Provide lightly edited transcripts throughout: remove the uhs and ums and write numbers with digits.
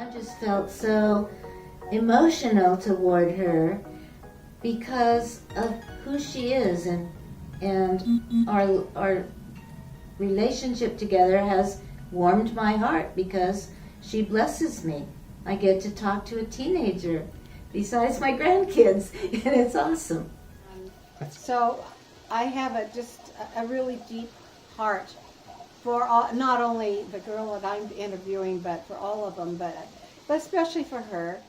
I just felt so emotional toward her because of who she is, and our relationship together has warmed my heart because she blesses me. I get to talk to a teenager besides my grandkids, and it's awesome. So I have a really deep heart for not only the girl that I'm interviewing, but for all of them, but especially for her.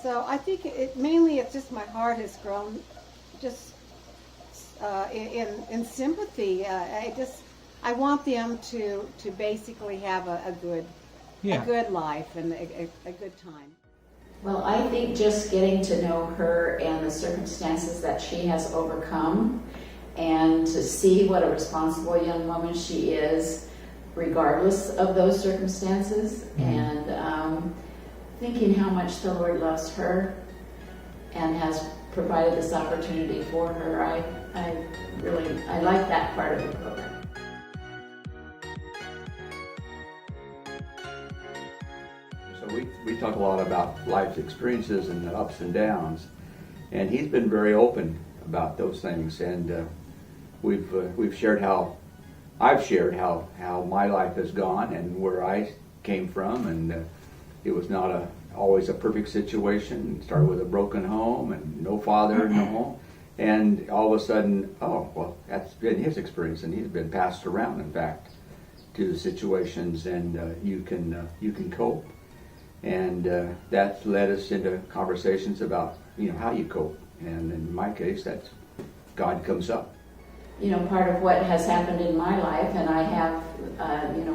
So I think it's just my heart has grown just in sympathy. I want them to basically have a good life and a good time. Well, I think just getting to know her and the circumstances that she has overcome, and to see what a responsible young woman she is, regardless of those circumstances, and thinking how much the Lord loves her and has provided this opportunity for her, I like that part of the program. So we talk a lot about life's experiences and the ups and downs, and he's been very open about those things, and we've shared how I've shared how my life has gone and where I came from, and it was not always a perfect situation. It started with a broken home and no father, no home, and all of a sudden, oh well, that's been his experience, and he's been passed around, in fact, to the situations, and you can cope. And that led us into conversations about how you cope, and in my case, that's God comes up. Part of what has happened in my life, and I have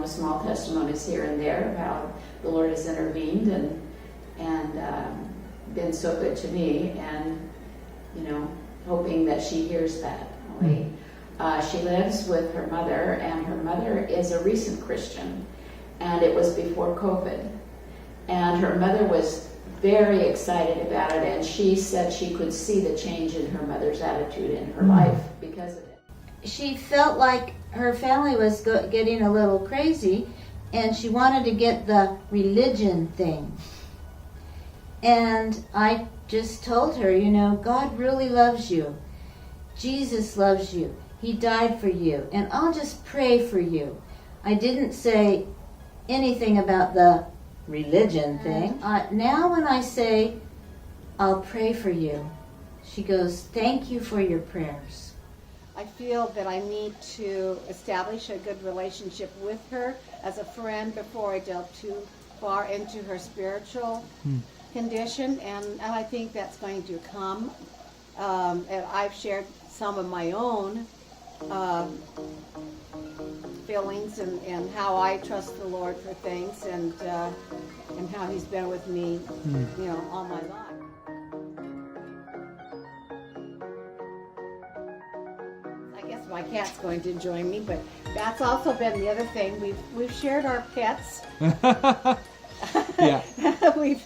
small testimonies here and there of how the Lord has intervened and been so good to me, and hoping that she hears that. She lives with her mother, and her mother is a recent Christian, and it was before COVID. And her mother was very excited about it, and she said she could see the change in her mother's attitude in her life because of it. She felt like her family was getting a little crazy, and she wanted to get the religion thing. And I just told her, God really loves you. Jesus loves you. He died for you, and I'll just pray for you. I didn't say anything about the religion thing. Now when I say, I'll pray for you, she goes, thank you for your prayers. I feel that I need to establish a good relationship with her as a friend before I delve too far into her spiritual condition, and I think that's going to come. And I've shared some of my own feelings and how I trust the Lord for things, and how He's been with me, all my life. I guess my cat's going to join me, but that's also been the other thing. We've shared our pets. Yeah. we've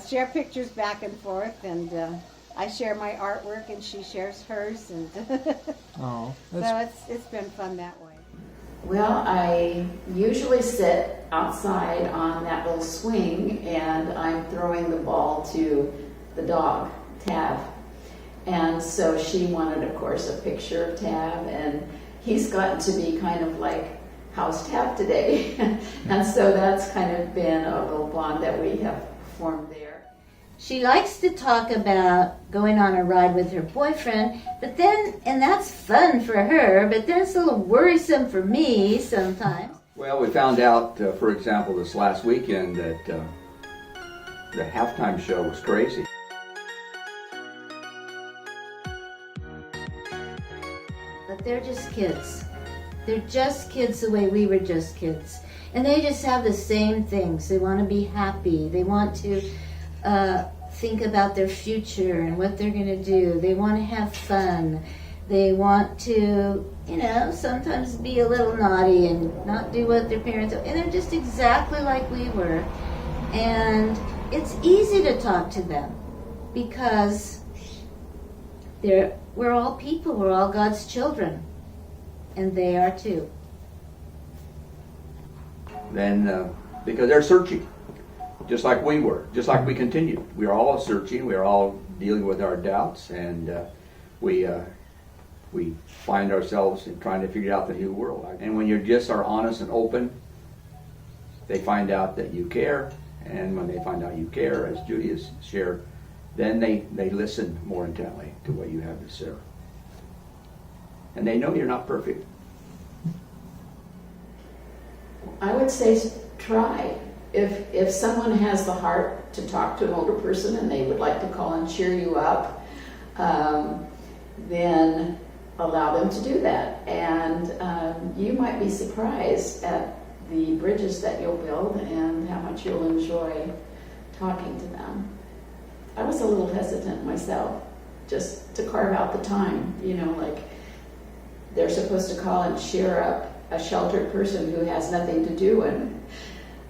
shared pictures back and forth, and I share my artwork and she shares hers, and Oh, so it's been fun that way. Well, I usually sit outside on that little swing, and I'm throwing the ball to the dog, Tab. And so she wanted, of course, a picture of Tab, and he's gotten to be kind of like, how's Tab today? And so that's kind of been a little bond that we have formed there. She likes to talk about going on a ride with her boyfriend, and that's fun for her, but then it's a little worrisome for me sometimes. Well, we found out, for example, this last weekend that the halftime show was crazy. But they're just kids. They're just kids the way we were just kids. And they just have the same things. They want to be happy. They want to think about their future and what they're going to do. They want to have fun. They want to, sometimes be a little naughty and not do what their parents do. And they're just exactly like we were. And it's easy to talk to them because we're all people. We're all God's children. And they are too. Then, because they're searching. just like we were, just like we continued. We are all searching, we are all dealing with our doubts, and we find ourselves in trying to figure out the new world. And when you just are honest and open, they find out that you care, and when they find out you care, as Judi has shared, then they listen more intently to what you have to say. And they know you're not perfect. I would say try. If someone has the heart to talk to an older person and they would like to call and cheer you up, then allow them to do that. And you might be surprised at the bridges that you'll build and how much you'll enjoy talking to them. I was a little hesitant myself, just to carve out the time, like they're supposed to call and cheer up a sheltered person who has nothing to do, and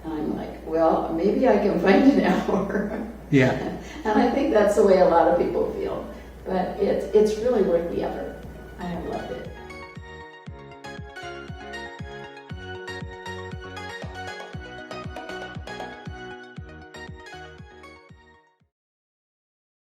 I'm like, well, maybe I can find an hour. Yeah. And I think that's the way a lot of people feel. But it's really worth the effort. I have loved it.